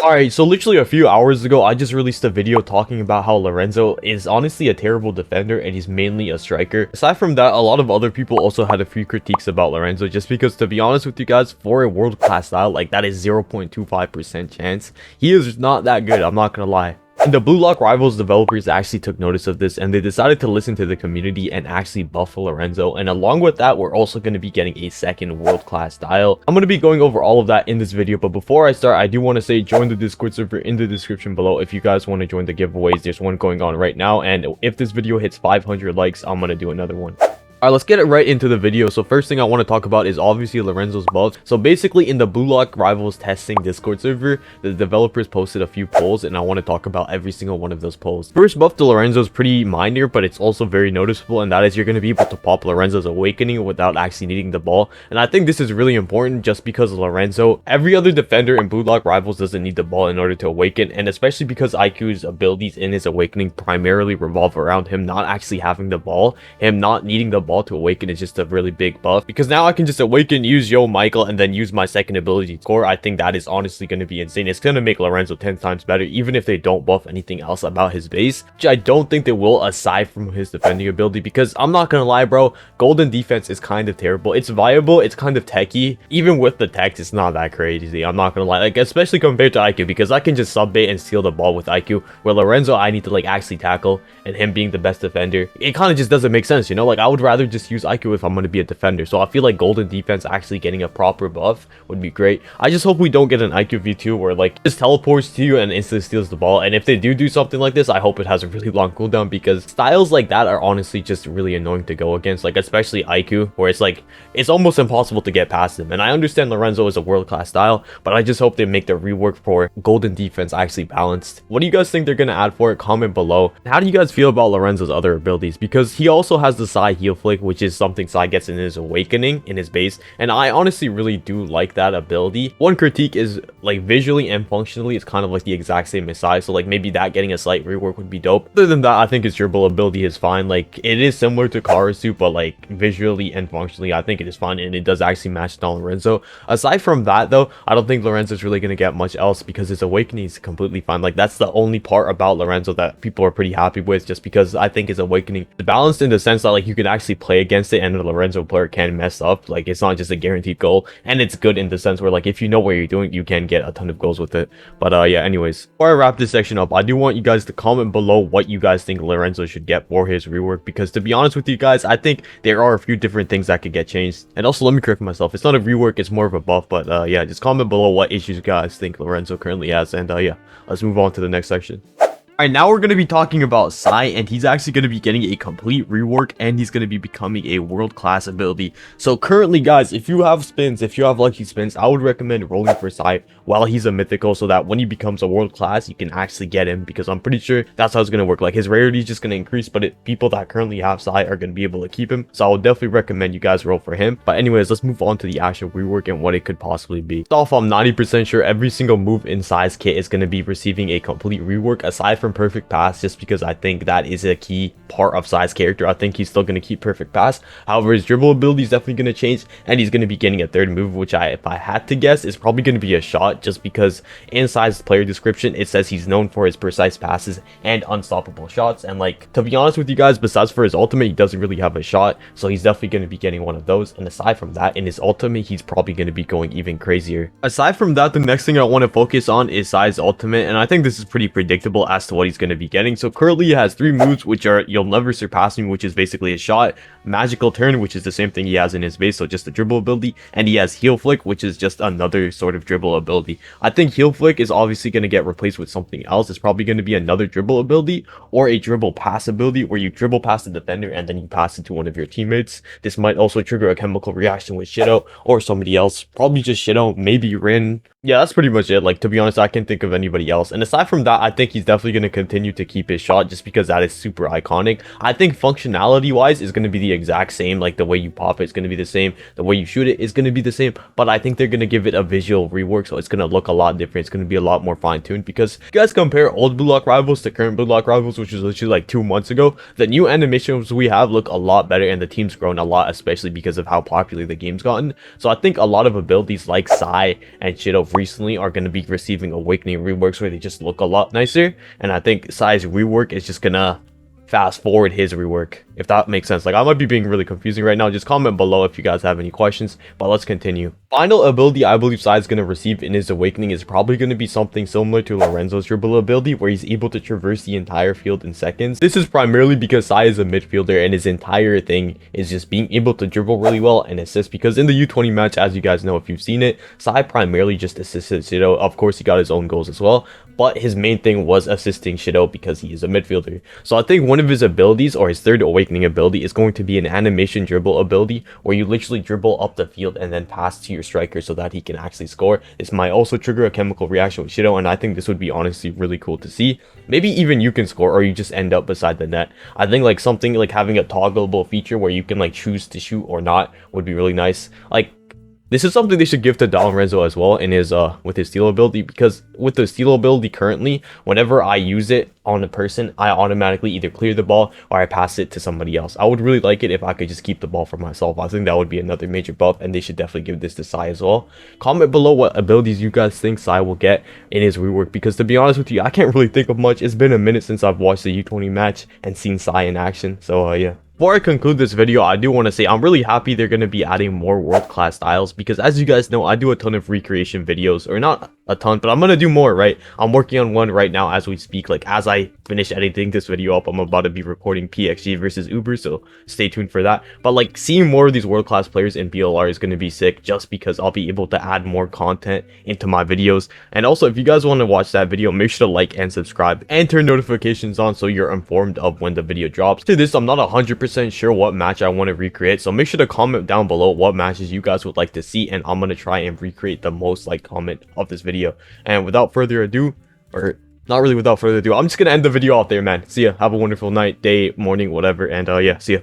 Alright, so literally a few hours ago, I just released a video talking about how Lorenzo is honestly a terrible defender and he's mainly a striker. Aside from that, a lot of other people also had a few critiques about Lorenzo just because, to be honest with you guys, for a world-class style, like that is 0.25% chance. He is not that good, I'm not gonna lie. And the Blue Lock Rivals developers actually took notice of this and they decided to listen to the community and actually buff Lorenzo. And along with that, we're also going to be getting a second world-class style. I'm going to be going over all of that in this video, but before I start, I do want to say join the Discord server in the description below if you guys want to join the giveaways. There's one going on right now, and if this video hits 500 likes, I'm going to do another one. Alright, let's get it right into the video. So first thing I want to talk about is obviously Lorenzo's buffs. So basically in the Blue Lock Rivals testing Discord server, the developers posted a few polls and I want to talk about every single one of those polls. First buff to Lorenzo is pretty minor, but it's also very noticeable, and that is you're going to be able to pop Lorenzo's Awakening without actually needing the ball. And I think this is really important just because Lorenzo, every other defender in Blue Lock Rivals doesn't need the ball in order to awaken, and especially because IQ's abilities in his Awakening primarily revolve around him not actually having the ball, him not needing the ball to awaken is just a really big buff, because now I can just awaken, use Yo Michael, and then use my second ability to score. I think that is honestly going to be insane. It's going to make Lorenzo 10 times better even if they don't buff anything else about his base, which I don't think they will aside from his defending ability, because I'm not gonna lie bro, golden defense is kind of terrible. It's viable, it's kind of techy. Even with the tech, it's not that crazy, I'm not gonna lie, like especially compared to IQ, because I can just sub bait and steal the ball with IQ, where Lorenzo I need to like actually tackle, and him being the best defender, it kind of just doesn't make sense, you know? Like I would rather just use IQ if I'm going to be a defender. So I feel like golden defense actually getting a proper buff would be great. I just hope we don't get an IQ v2 where like just teleports to you and instantly steals the ball, and if they do something like this, I hope it has a really long cooldown, because styles like that are honestly just really annoying to go against, like especially IQ, where it's like it's almost impossible to get past him. And I understand Lorenzo is a world-class style, but I just hope they make the rework for golden defense actually balanced. What do you guys think they're going to add for it? Comment below. How do you guys feel about Lorenzo's other abilities? Because he also has the Sae Heal Flick, which is something Sae gets in his Awakening in his base, and I honestly really do like that ability. One critique is like visually and functionally it's kind of like the exact same as Sae, so like maybe that getting a slight rework would be dope. Other than that, I think his dribble ability is fine. Like it is similar to Karasu, but like visually and functionally I think it is fine, and it does actually match down Lorenzo. Aside from that though, I don't think Lorenzo's really going to get much else, because his Awakening is completely fine. Like that's the only part about Lorenzo that people are pretty happy with, just because I think his Awakening is balanced in the sense that like you can actually play against it and the Lorenzo player can mess up. Like it's not just a guaranteed goal, and it's good in the sense where like if you know what you're doing, you can get a ton of goals with it. But yeah, anyways, before I wrap this section up, I do want you guys to comment below what you guys think Lorenzo should get for his rework, because to be honest with you guys, I think there are a few different things that could get changed. And also, let me correct myself, it's not a rework, it's more of a buff. But yeah, just comment below what issues you guys think Lorenzo currently has, and yeah, let's move on to the next section. Alright, now we're going to be talking about Sae, and he's actually going to be getting a complete rework, and he's going to be becoming a world-class ability. So currently guys, if you have spins, if you have lucky spins, I would recommend rolling for Sae while he's a mythical, so that when he becomes a world-class, you can actually get him, because I'm pretty sure that's how it's going to work. Like his rarity is just going to increase, but people that currently have Sae are going to be able to keep him, so I would definitely recommend you guys roll for him. But anyways, let's move on to the actual rework and what it could possibly be. First off, I'm 90% sure every single move in Sae's kit is going to be receiving a complete rework, aside from Perfect Pass, just because I think that is a key part of Sae's character. I think he's still going to keep Perfect Pass. However, his dribble ability is definitely going to change, and he's going to be getting a third move, which if I had to guess, is probably going to be a shot, just because in Sae's player description it says he's known for his precise passes and unstoppable shots. And like, to be honest with you guys, besides for his ultimate, he doesn't really have a shot, so he's definitely going to be getting one of those. And aside from that, in his ultimate, he's probably going to be going even crazier. Aside from that, the next thing I want to focus on is Sae's ultimate, and I think this is pretty predictable as to what he's going to be getting. So currently he has 3 moves, which are You'll Never Surpass Me, which is basically a shot, Magical Turn, which is the same thing he has in his base, so just a dribble ability, and he has Heal Flick, which is just another sort of dribble ability. I think Heal Flick is obviously going to get replaced with something else. It's probably going to be another dribble ability or a dribble pass ability, where you dribble past the defender and then you pass it to one of your teammates. This might also trigger a chemical reaction with Shido or somebody else, probably just Shido, maybe Rin. Yeah, that's pretty much it. Like, to be honest, I can't think of anybody else. And aside from that, I think he's definitely going going to continue to keep his shot just because that is super iconic. I think functionality wise is going to be the exact same. Like the way you pop it is going to be the same, the way you shoot it is going to be the same, but I think they're going to give it a visual rework, so it's going to look a lot different. It's going to be a lot more fine-tuned, because if you guys compare old Blue Lock Rivals to current Blue Lock Rivals, which was literally like 2 months ago, the new animations we have look a lot better, and the team's grown a lot, especially because of how popular the game's gotten. So I think a lot of abilities like Sae and Shadow recently are going to be receiving Awakening reworks where they just look a lot nicer, and I think Sae's rework is just gonna fast forward his rework, if that makes sense. Like, I might be being really confusing right now. Just comment below if you guys have any questions, but let's continue. Final ability I believe Sae is going to receive in his Awakening is probably going to be something similar to Lorenzo's dribble ability, where he's able to traverse the entire field in seconds. This is primarily because Sae is a midfielder and his entire thing is just being able to dribble really well and assist, because in the U20 match, as you guys know if you've seen it, Sae primarily just assisted Shido. Of course, he got his own goals as well, but his main thing was assisting Shido because he is a midfielder. So I think one of his abilities, or his third Awakening ability, is going to be an animation dribble ability where you literally dribble up the field and then pass to your striker so that he can actually score. This might also trigger a chemical reaction with Shido, and I think this would be honestly really cool to see. Maybe even you can score, or you just end up beside the net. I think like something like having a toggleable feature where you can like choose to shoot or not would be really nice. Like, this is something they should give to Lorenzo as well in his with his steal ability, because with the steal ability currently, whenever I use it on a person, I automatically either clear the ball or I pass it to somebody else. I would really like it if I could just keep the ball for myself. I think that would be another major buff, and they should definitely give this to Sae as well. Comment below what abilities you guys think Sae will get in his rework, because to be honest with you, I can't really think of much. It's been a minute since I've watched the U20 match and seen Sae in action, so yeah. Before I conclude this video, I do want to say I'm really happy they're going to be adding more world-class styles, because as you guys know, I do a ton of recreation videos, or not a ton, but I'm going to do more, right? I'm working on one right now as we speak. Like, as I finish editing this video up, I'm about to be recording PXG versus Uber, so stay tuned for that. But like, seeing more of these world-class players in BLR is going to be sick, just because I'll be able to add more content into my videos. And also, if you guys want to watch that video, make sure to like and subscribe and turn notifications on so you're informed of when the video drops. To this, I'm not 100% sure what match I want to recreate, so make sure to comment down below what matches you guys would like to see, and I'm gonna try and recreate the most like comment of this video. And without further ado, or not really without further ado, I'm just gonna end the video off there, man. See ya, have a wonderful night, day, morning, whatever, and yeah, see ya.